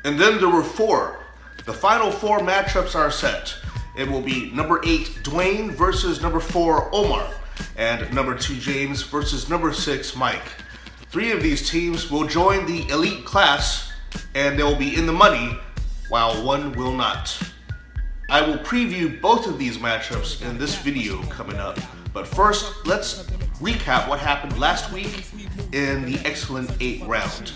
And then there were four. The final four matchups are set. It will be number 8, Duane versus number 4, Omar, and number 2, James versus number 6, Mike. 3 of these teams will join the elite class, and they'll be in the money, while one will not. I will preview both of these matchups in this video coming up, but first, let's recap what happened last week in the Excellent 8 round.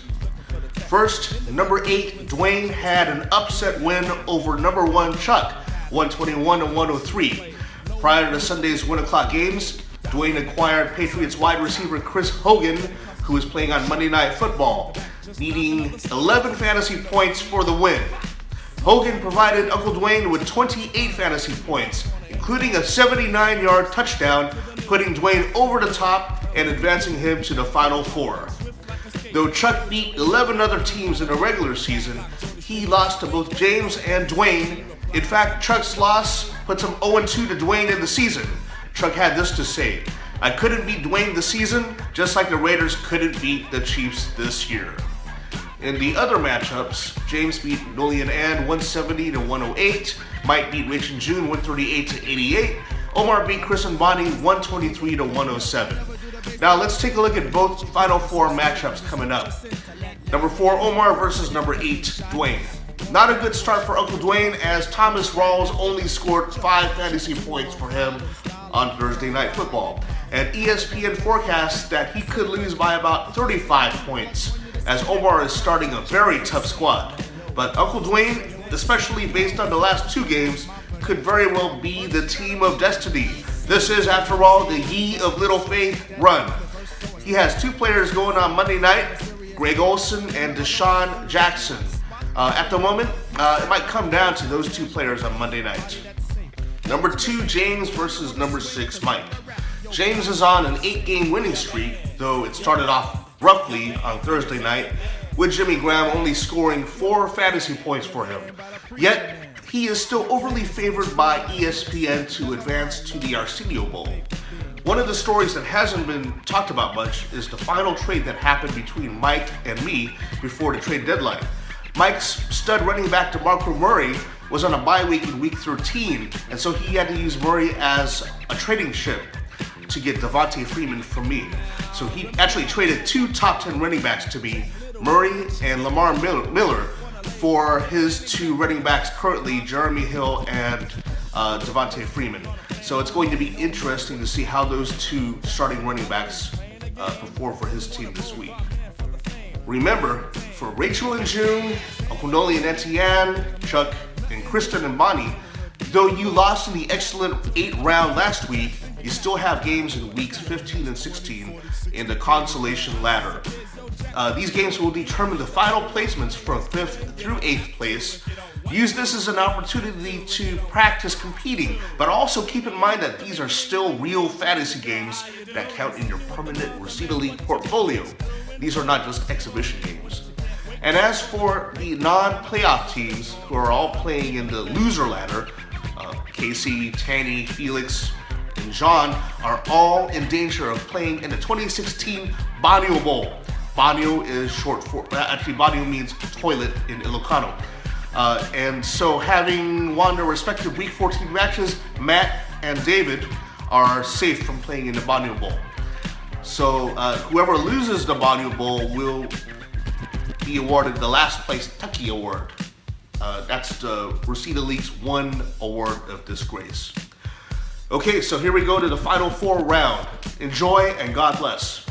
First, number 8, Duane had an upset win over number 1, Chuck, 121-103. Prior to Sunday's 1 o'clock games, Duane acquired Patriots wide receiver Chris Hogan, who is playing on Monday Night Football, needing 11 fantasy points for the win. Hogan provided Uncle Duane with 28 fantasy points, including a 79-yard touchdown, putting Duane over the top and advancing him to the Final Four. Though Chuck beat 11 other teams in the regular season, he lost to both James and Duane. In fact, Chuck's loss puts him 0-2 to Duane in the season. Chuck had this to say: "I couldn't beat Duane this season, just like the Raiders couldn't beat the Chiefs this year." In the other matchups, James beat Noli and Ann 170-108, Mike beat Rich and June 138-88, Omar beat Chris and Bonnie 123-107. Now let's take a look at both Final Four matchups coming up. Number 4, Omar versus number 8, Duane. Not a good start for Uncle Duane, as Thomas Rawls only scored 5 fantasy points for him on Thursday Night Football, and ESPN forecasts that he could lose by about 35 points, as Omar is starting a very tough squad. But Uncle Duane, especially based on the last 2 games, could very well be the team of destiny. This is, after all, the Ye of Little Faith run. He has 2 players going on Monday night, Greg Olsen and Deshaun Jackson. At the moment, it might come down to those 2 players on Monday night. Number 2, James versus number 6, Mike. James is on an 8-game winning streak, though it started off roughly on Thursday night, with Jimmy Graham only scoring 4 fantasy points for him. Yet, he is still overly favored by ESPN to advance to the Arsenio Bowl. One of the stories that hasn't been talked about much is the final trade that happened between Mike and me before the trade deadline. Mike's stud running back DeMarco Murray was on a bye week in week 13, and so he had to use Murray as a trading chip to get Devontae Freeman from me. So he actually traded 2 top 10 running backs to me, Murray and Lamar Miller, for his 2 running backs currently, Jeremy Hill and Devontae Freeman. So it's going to be interesting to see how those 2 starting running backs perform for his team this week. Remember, for Rachel and June, Uncle Noli and Etienne, Chuck and Kristen and Bonnie, though you lost in the Excellent 8 round last week, you still have games in weeks 15 and 16 in the Consolation Ladder. These games will determine the final placements from 5th through 8th place. Use this as an opportunity to practice competing, but also keep in mind that these are still real fantasy games that count in your permanent Rosita League portfolio. These are not just exhibition games. And as for the non-playoff teams who are all playing in the loser ladder, Casey, Tanny, Felix, and John are all in danger of playing in the 2016 Banio Bowl. Banio is short for, actually Banio means toilet in Ilocano. And so having won their respective week 14 matches, Matt and David are safe from playing in the Banio Bowl. So whoever loses the Banio Bowl will be awarded the last place Tucky Award. That's the Rosita League's one award of disgrace. Okay, so here we go to the Final Four round. Enjoy and God bless.